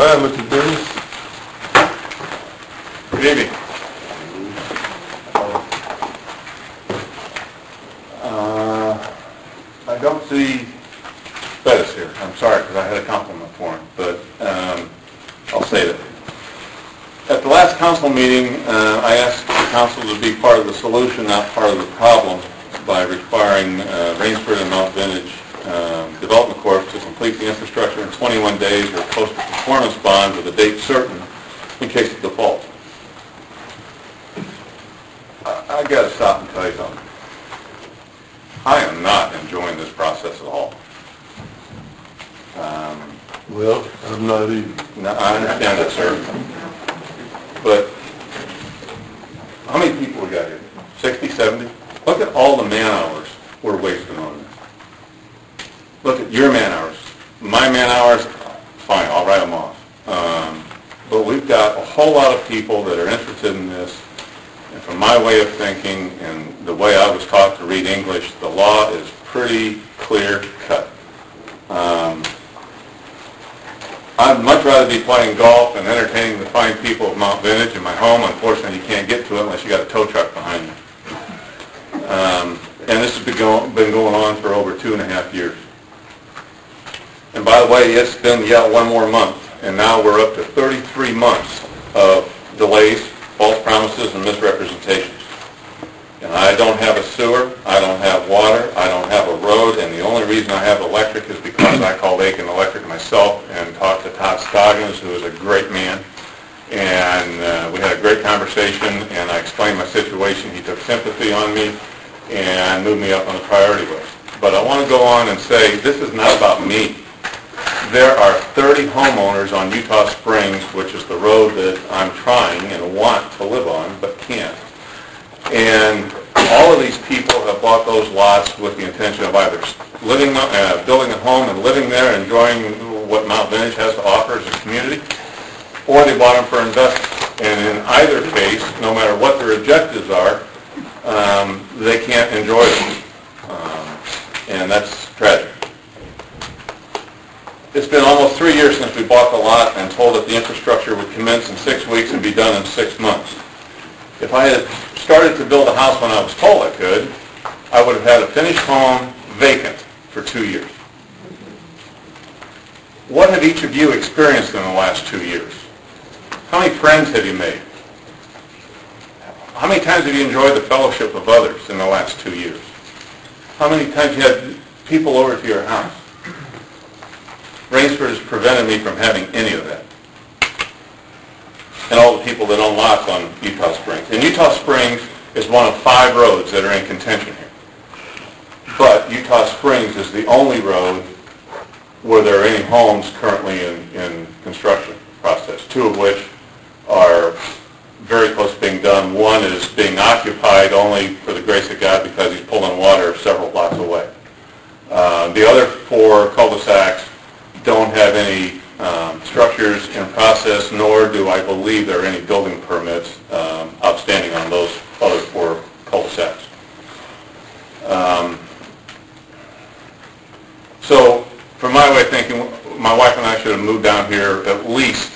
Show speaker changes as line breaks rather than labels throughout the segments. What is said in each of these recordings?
Hi, Mr. Dennis.
Good evening. I don't see Bettis here. I'm sorry because I had a compliment for him, but I'll say that. At the last council meeting, I asked the council to be part of the solution, not part of the problem, by requiring Rainsford and Mount Vintage Development Corp. to complete the infrastructure in 21 days or post a performance bond with a date certain in case of default. I got to stop and tell you something. I am not enjoying this process at all.
Well, I'm not either.
No, I understand that, sir. But how many people we got here? 60, 70? Look at all the man hours we're wasting on this. Look at your man hours. My man hours, fine, I'll write them off. But we've got a whole lot of people that are interested in this. And from my way of thinking and the way I was taught to read English, the law is pretty clear cut. I'd much rather be playing golf and entertaining the fine people of Mount Vintage in my home. Unfortunately, you can't get to it unless you got a tow truck behind you. And this has been going on for over 2.5 years. And by the way, it's been yet one more month, and now we're up to 33 months of delays, false promises, and misrepresentations. And I don't have a sewer, I don't have water, I don't have a road, and the only reason I have electric is because I called Aiken Electric myself and talked to Todd Scoggins, who is a great man. And we had a great conversation, and I explained my situation. He took sympathy on me and moved me up on the priority list. But I want to go on and say this is not about me. There are 30 homeowners on Utah Springs, which is the road that I'm trying and want to live on, but can't. And all of these people have bought those lots with the intention of either building a home and living there, enjoying what Mount Vintage has to offer as a community, or they bought them for investment. And in either case, no matter what their objectives are, they can't enjoy them. And that's tragic. It's been almost 3 years since we bought the lot and told that the infrastructure would commence in 6 weeks and be done in 6 months. If I had started to build a house when I was told I could, I would have had a finished home vacant for 2 years. What have each of you experienced in the last 2 years? How many friends have you made? How many times have you enjoyed the fellowship of others in the last 2 years? How many times have you had people over to your house? Rainsford has prevented me from having any of that. And all the people that own lots on Utah Springs. And Utah Springs is one of 5 roads that are in contention here. But Utah Springs is the only road where there are any homes currently in construction process, 2 of which are very close to being done. One is being occupied only for the grace of God because he's pulling water several blocks away. The other 4 cul-de-sacs don't have any structures in process, nor do I believe there are any building permits outstanding on those other 4 cul-de-sacs. So, from my way of thinking, my wife and I should have moved down here at least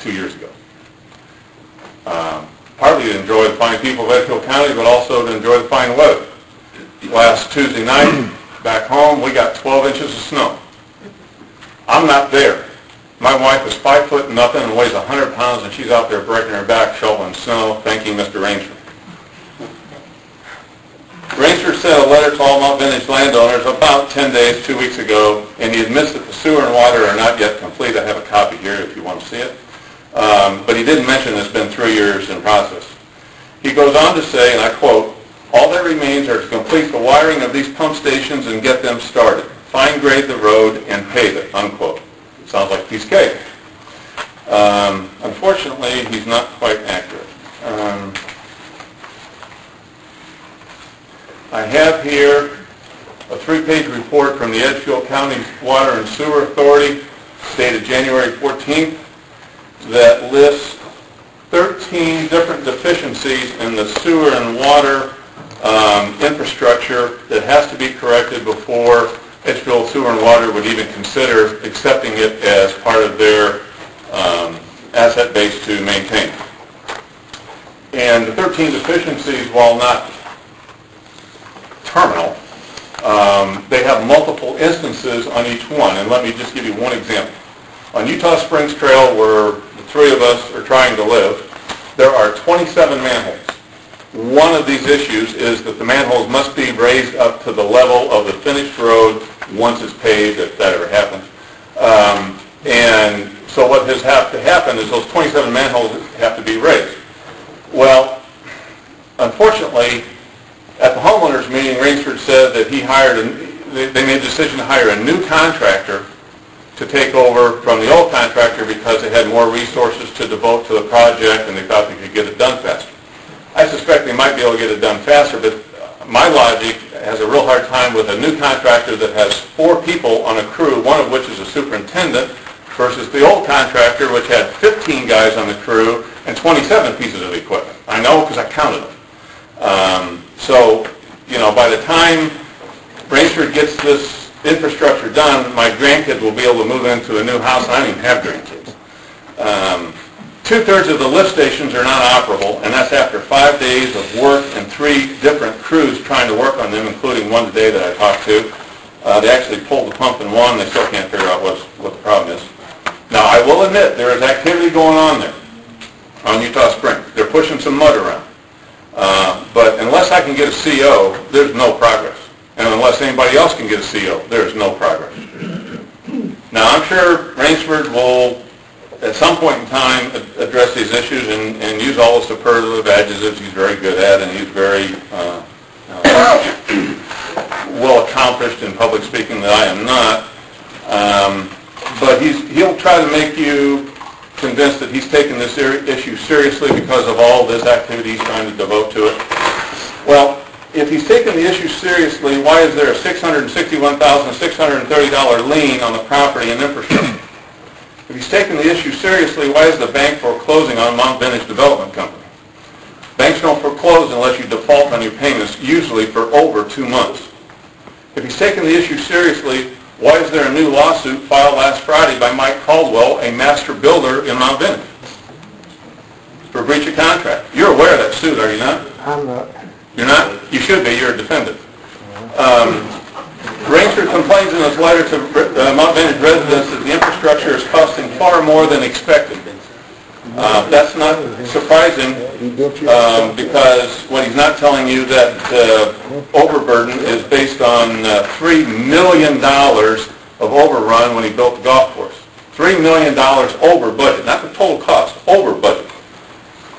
2 years ago. Partly to enjoy the fine people of Edgefield County, but also to enjoy the fine weather. Last Tuesday night, back home, we got 12 inches of snow. I'm not there. My wife is 5 foot nothing and weighs 100 pounds, and she's out there breaking her back shoveling snow, thanking Mr. Rainsford. Rainsford sent a letter to all Mount Vintage landowners about 10 days, 2 weeks ago, and he admits that the sewer and water are not yet complete. I have a copy here if you want to see it. But he didn't mention it's been 3 years in process. He goes on to say, and I quote, "All that remains are to complete the wiring of these pump stations and get them started. Fine grade the road and pave it," unquote. It sounds like a piece of cake. Unfortunately, he's not quite accurate. I have here a 3-page report from the Edgefield County Water and Sewer Authority dated January 14th that lists 13 different deficiencies in the sewer and water infrastructure that has to be corrected before Edgefield Sewer and Water would even consider accepting it as part of their 13 deficiencies, while not terminal, they have multiple instances on each one. And let me just give you one example. On Utah Springs Trail, where the three of us are trying to live, there are 27 manholes. One of these issues is that the manholes must be raised up to the level of the finished road once it's paved, if that ever happens. And so what has to happen is those 27 manholes have to be raised. Well, unfortunately, at the homeowners meeting, Rainsford said that they made a decision to hire a new contractor to take over from the old contractor because they had more resources to devote to the project and they thought they could get it done faster. I suspect they might be able to get it done faster, but my logic has a real hard time with a new contractor that has 4 people on a crew, one of which is a superintendent, versus the old contractor, which had 15 guys on the crew and 27 pieces of equipment. I know because I counted them. So, you know, by the time Rainsford gets this infrastructure done, my grandkids will be able to move into a new house, and I don't even have grandkids. 2/3 of the lift stations are not operable, and that's after 5 days of work and 3 different crews trying to work on them, including one today that I talked to. They actually pulled the pump in one. They still can't figure out what the problem is. Now, I will admit there is activity going on there on Utah Springs. They're pushing some mud around. But unless I can get a CO, there's no progress. And unless anybody else can get a CO, there's no progress. Now, I'm sure Rainsford will, at some point in time, address these issues and use all the superlative adjectives he's very good at, and he's very well accomplished in public speaking that I am not. But he'll try to make you convinced that he's taking this issue seriously because of all this activity he's trying to devote to it. Well, if he's taking the issue seriously, why is there a $661,630 lien on the property and infrastructure? If he's taking the issue seriously, why is the bank foreclosing on Mount Vintage Development Company? Banks don't foreclose unless you default on your payments, usually for over 2 months. If he's taking the issue seriously, why is there a new lawsuit filed last Friday by Mike Caldwell, a master builder in Mount Vintage, for breach of contract? You're aware of that suit, are you not?
I'm not.
You're not? You should be. You're a defendant. Rainsford complains in his letter to Mount Vintage residents that the infrastructure is costing far more than expected. That's not surprising because what he's not telling you that overburden is based on $3 million of overrun when he built the golf course. $3 million over budget, not the total cost, over budget.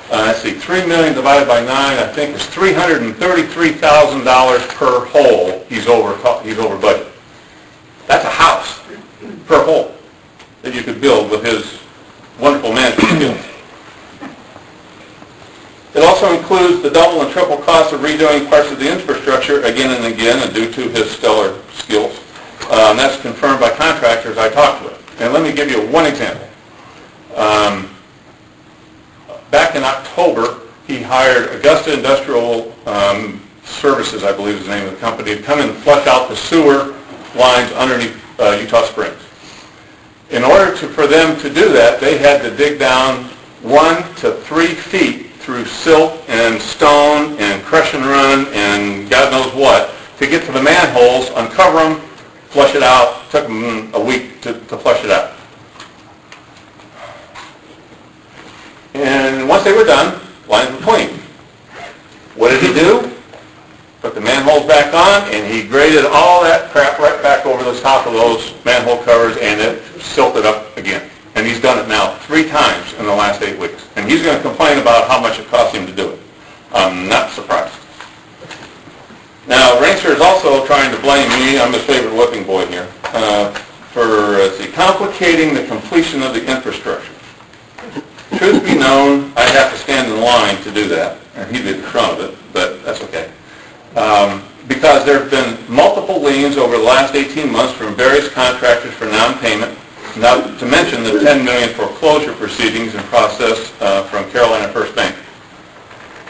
Let's see, $3 million divided by 9, I think is $333,000 per hole he's over budget. That's a house per hole that you could build with his wonderful management skills. It also includes the double and triple cost of redoing parts of the infrastructure again and again, and due to his stellar skills. That's confirmed by contractors I talked with. And let me give you one example. Back in October, he hired Augusta Industrial Services, I believe is the name of the company, to come and flush out the sewer lines underneath Utah Springs. In order for them to do that, they had to dig down 1 to 3 feet through silt and stone and crush and run and God knows what to get to the manholes, uncover them, flush it out. It took them a week to flush it out. And once they were done, lines were clean. What did he do? Put the manholes back on, and he graded all that crap right back over the top of those manhole covers, and it silted up again. And he's done it now 3 times in the last 8 weeks. And he's going to complain about how much it cost him to do it. I'm not surprised. Now, Rainsford is also trying to blame me, I'm his favorite whipping boy here, for complicating the completion of the infrastructure. Truth be known, I'd have to stand in line to do that, and he'd be at the front of it, but that's okay. Because there have been multiple liens over the last 18 months from various contractors for non-payment, not to mention the $10 million foreclosure proceedings in process from Carolina First Bank.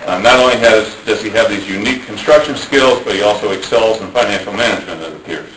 Not only does he have these unique construction skills, but he also excels in financial management, it appears.